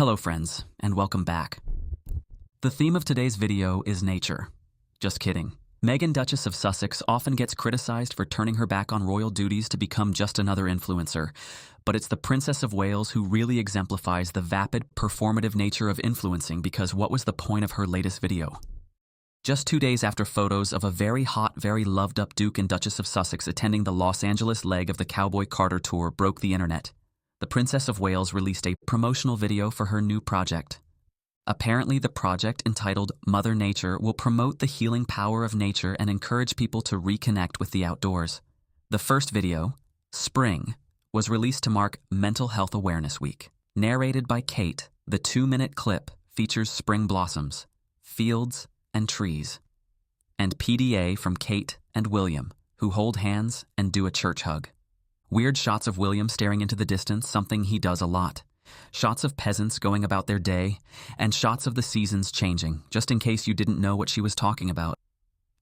Hello friends, and welcome back. The theme of today's video is nature. Just kidding. Meghan, Duchess of Sussex, often gets criticized for turning her back on royal duties to become just another influencer, but it's the Princess of Wales who really exemplifies the vapid, performative nature of influencing, because what was the point of her latest video? Just 2 days after photos of a very hot, very loved-up Duke and Duchess of Sussex attending the Los Angeles leg of the Cowboy Carter tour broke the internet, the Princess of Wales released a promotional video for her new project. Apparently, the project, entitled Mother Nature, will promote the healing power of nature and encourage people to reconnect with the outdoors. The first video, Spring, was released to mark Mental Health Awareness Week. Narrated by Kate, the 2-minute clip features spring blossoms, fields, and trees, and PDA from Kate and William, who hold hands and do a church hug. Weird shots of William staring into the distance, something he does a lot. Shots of peasants going about their day, and shots of the seasons changing, just in case you didn't know what she was talking about.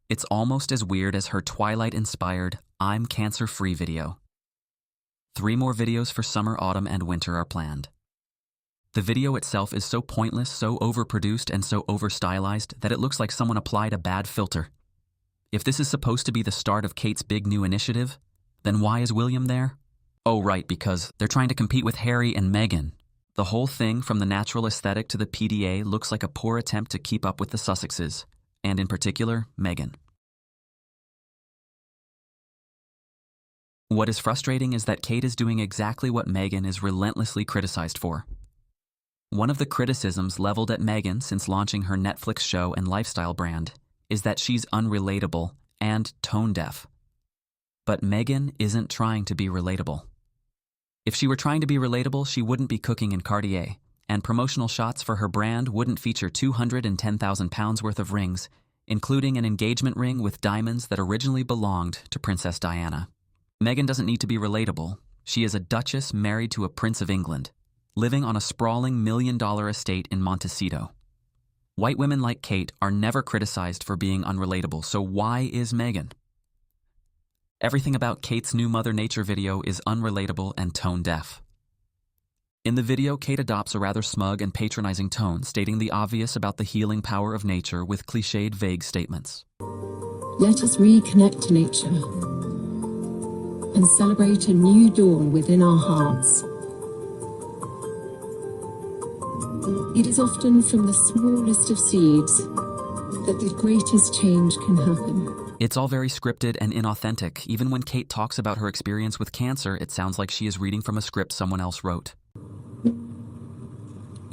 It's almost as weird as her Twilight-inspired I'm Cancer-Free video. 3 more videos for summer, autumn, and winter are planned. The video itself is so pointless, so overproduced, and so overstylized that it looks like someone applied a bad filter. If this is supposed to be the start of Kate's big new initiative, then why is William there? Oh right, because they're trying to compete with Harry and Meghan. The whole thing, from the natural aesthetic to the PDA, looks like a poor attempt to keep up with the Sussexes, and in particular, Meghan. What is frustrating is that Kate is doing exactly what Meghan is relentlessly criticized for. One of the criticisms leveled at Meghan since launching her Netflix show and lifestyle brand is that she's unrelatable and tone-deaf. But Meghan isn't trying to be relatable. If she were trying to be relatable, she wouldn't be cooking in Cartier, and promotional shots for her brand wouldn't feature £210,000 worth of rings, including an engagement ring with diamonds that originally belonged to Princess Diana. Meghan doesn't need to be relatable. She is a duchess married to a prince of England, living on a sprawling $1 million estate in Montecito. White women like Kate are never criticized for being unrelatable, so why is Meghan? Everything about Kate's new Mother Nature video is unrelatable and tone-deaf. In the video, Kate adopts a rather smug and patronizing tone, stating the obvious about the healing power of nature with cliched, vague statements. Let us reconnect to nature and celebrate a new dawn within our hearts. It is often from the smallest of seeds that the greatest change can happen. It's all very scripted and inauthentic. Even when Kate talks about her experience with cancer, it sounds like she is reading from a script someone else wrote.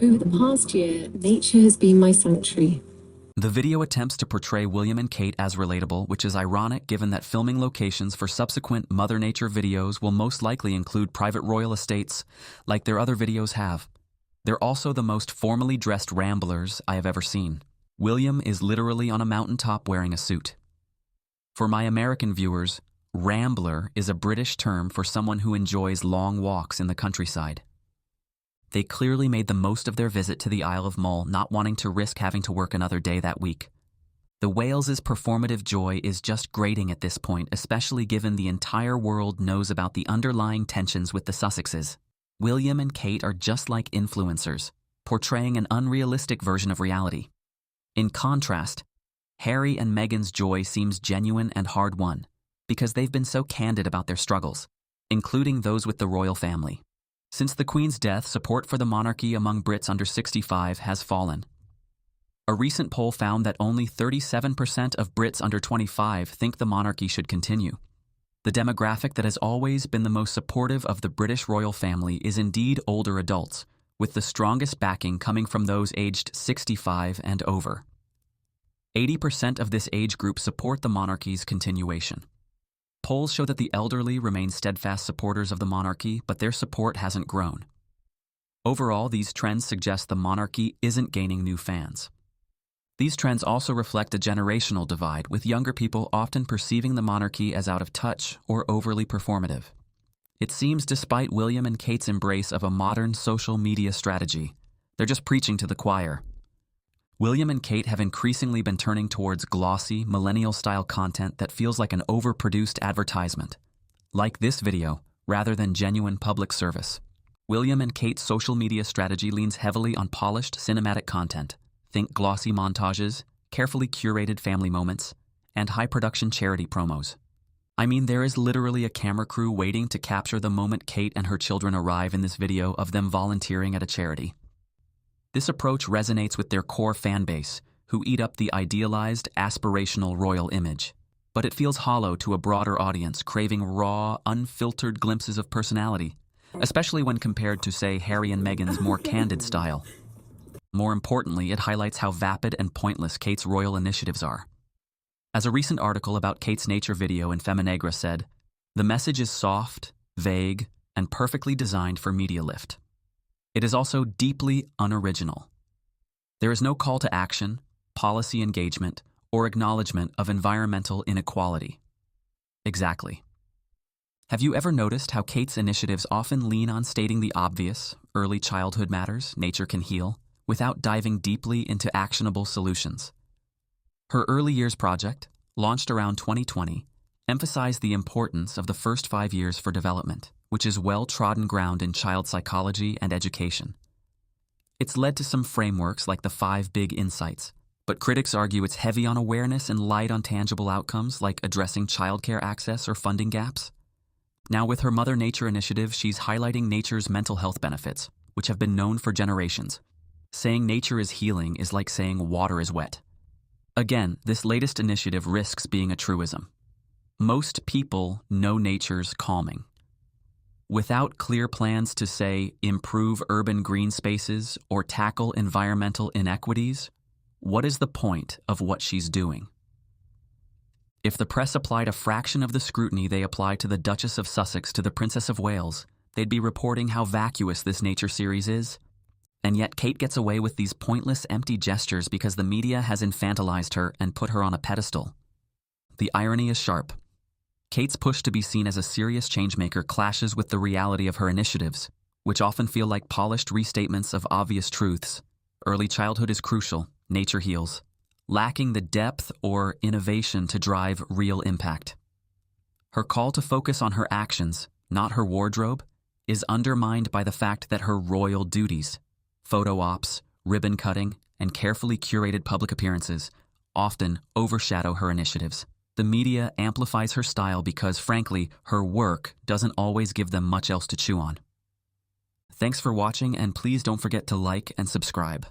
Over the past year, nature has been my sanctuary. The video attempts to portray William and Kate as relatable, which is ironic given that filming locations for subsequent Mother Nature videos will most likely include private royal estates, like their other videos have. They're also the most formally dressed ramblers I have ever seen. William is literally on a mountaintop wearing a suit. For my American viewers, rambler is a British term for someone who enjoys long walks in the countryside. They clearly made the most of their visit to the Isle of Mull, not wanting to risk having to work another day that week. The Wales's performative joy is just grating at this point, especially given the entire world knows about the underlying tensions with the Sussexes. William and Kate are just like influencers, portraying an unrealistic version of reality. In contrast, Harry and Meghan's joy seems genuine and hard-won, because they've been so candid about their struggles, including those with the royal family. Since the Queen's death, support for the monarchy among Brits under 65 has fallen. A recent poll found that only 37% of Brits under 25 think the monarchy should continue. The demographic that has always been the most supportive of the British royal family is indeed older adults, with the strongest backing coming from those aged 65 and over. 80% of this age group support the monarchy's continuation. Polls show that the elderly remain steadfast supporters of the monarchy, but their support hasn't grown. Overall, these trends suggest the monarchy isn't gaining new fans. These trends also reflect a generational divide, with younger people often perceiving the monarchy as out of touch or overly performative. It seems despite William and Kate's embrace of a modern social media strategy, they're just preaching to the choir. William and Kate have increasingly been turning towards glossy, millennial-style content that feels like an overproduced advertisement, like this video, rather than genuine public service. William and Kate's social media strategy leans heavily on polished cinematic content. Think glossy montages, carefully curated family moments, and high-production charity promos. I mean, there is literally a camera crew waiting to capture the moment Kate and her children arrive in this video of them volunteering at a charity. This approach resonates with their core fan base, who eat up the idealized, aspirational royal image. But it feels hollow to a broader audience craving raw, unfiltered glimpses of personality, especially when compared to, say, Harry and Meghan's more candid style. More importantly, it highlights how vapid and pointless Kate's royal initiatives are. As a recent article about Kate's nature video in Feminegra said, the message is soft, vague, and perfectly designed for media lift. It is also deeply unoriginal. There is no call to action, policy engagement, or acknowledgement of environmental inequality. Exactly. Have you ever noticed how Kate's initiatives often lean on stating the obvious, early childhood matters, nature can heal, without diving deeply into actionable solutions? Her early years project, launched around 2020, emphasized the importance of the first 5 years for development, which is well-trodden ground in child psychology and education. It's led to some frameworks like the 5 Big Insights, but critics argue it's heavy on awareness and light on tangible outcomes like addressing childcare access or funding gaps. Now with her Mother Nature initiative, she's highlighting nature's mental health benefits, which have been known for generations. Saying nature is healing is like saying water is wet. Again, this latest initiative risks being a truism. Most people know nature's calming. Without clear plans to, say, improve urban green spaces or tackle environmental inequities, what is the point of what she's doing? If the press applied a fraction of the scrutiny they apply to the Duchess of Sussex to the Princess of Wales, they'd be reporting how vacuous this nature series is. And yet Kate gets away with these pointless, empty gestures because the media has infantilized her and put her on a pedestal. The irony is sharp. Kate's push to be seen as a serious changemaker clashes with the reality of her initiatives, which often feel like polished restatements of obvious truths. Early childhood is crucial, nature heals, lacking the depth or innovation to drive real impact. Her call to focus on her actions, not her wardrobe, is undermined by the fact that her royal duties, photo ops, ribbon cutting, and carefully curated public appearances, often overshadow her initiatives. The media amplifies her style because, frankly, her work doesn't always give them much else to chew on. Thanks for watching, and please don't forget to like and subscribe.